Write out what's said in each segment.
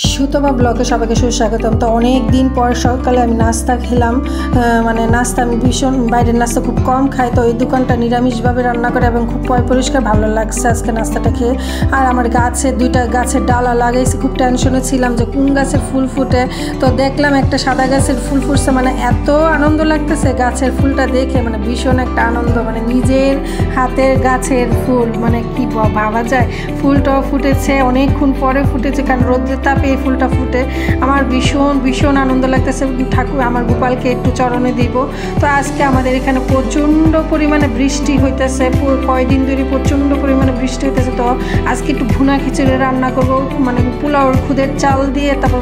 সুতপা ব্লগে সবাইকে সুস্বাগতম। তো অনেক দিন পর সকালে আমি নাস্তা খেলাম। মানে নাস্তা আমি ভীষণ বাইরের নাস্তা খুব কম খাই, তো এই দোকানটা নিরামিষভাবে রান্না করে এবং খুব পরিষ্কার ভালো লাগছে আজকে নাস্তাটা খেয়ে। আর আমার দুইটা গাছের ডালা লাগাইছি, খুব টেনশনে ছিলাম যে কোন গাছের ফুল ফুটে। তো দেখলাম একটা সাদা গাছের ফুল ফুটছে, মানে এত আনন্দ লাগতেছে গাছের ফুলটা দেখে, মানে ভীষণ একটা আনন্দ, মানে নিজের হাতের গাছের ফুল, মানে কি ভাবা যায়। ফুলটাও ফুটেছে অনেকক্ষণ পরে ফুটেছে, কারণ রোদের তাপে এই ফুলটা ফুটে। আমার ভীষণ আনন্দ লাগতেছে। ঠাকুর আমার গোপালকে একটু চরণে দিব। তো আজকে আমাদের এখানে প্রচণ্ড পরিমাণে বৃষ্টি হইতেছে, কয়দিন ধরে প্রচণ্ড পরিমাণে বৃষ্টি হইতেছে। তো আজকে একটু ভুনা খিচুড়ি রান্না করব, মানে পোলাওর খুদের চাল দিয়ে, তারপর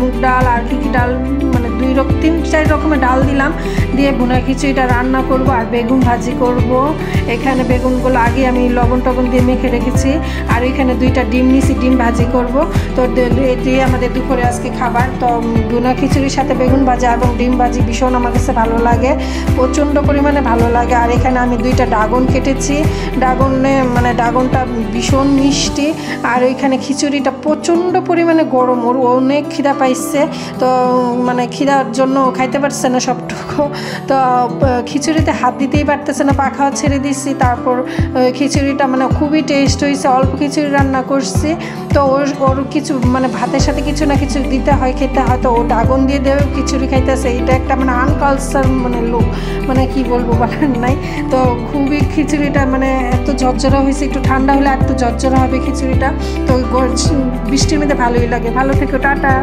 মুগ ডাল আর কি ডাল, মানে 3-4 রকমের ডাল দিলাম, দিয়ে ভুনা খিচুড়িটা রান্না করব। আর বেগুন ভাজি করব। এখানে বেগুনগুলো আগে আমি লবণ টবণ দিয়ে মেখে রেখেছি। আর এখানে 2টা ডিম নিয়েছি, ডিম ভাজি করব। তো এটি আমাদের দুপুরে আজকে খাবার। তো ভুনা খিচুড়ির সাথে বেগুন ভাজা এবং ডিম ভাজি ভীষণ আমার কাছে ভালো লাগে, প্রচণ্ড পরিমাণে ভালো লাগে। আর এখানে আমি 2টা ড্রাগন কেটেছি, ড্রাগনটা ভীষণ মিষ্টি। আর ওইখানে খিচুড়িটা প্রচণ্ড পরিমাণে গরম, ওর অনেক খিদা পাইছে। তো মানে খিদার জন্য খাইতে পারছে না সবটুকু। তো খিচুড়িতে হাত দিতেই পারতেছে না, পাখাও ছেড়ে দিচ্ছি। তারপর খিচুড়িটা মানে খুবই টেস্ট হয়েছে, অল্প খিচুড়ি রান্না করছি। তো ওর কিছু মানে ভাতের সাথে কিছু না কিছু দিতে হয়, খেতে হয়। তো ও ড্রাগন দিয়ে দেবে খিচুড়ি খাইতেছে। এটা একটা মানে আনকালচার মানে লোক, মানে কি বলবো বলার নাই। তো খুবই খিচুড়িটা মানে এত ঝরঝরা হয়েছে, একটু ঠান্ডা হলে আর একটু ঝরঝরা হবে খিচুড়িটা। তো বৃষ্টির মধ্যে ভালোই লাগে। ভালো থেকো, টাটা।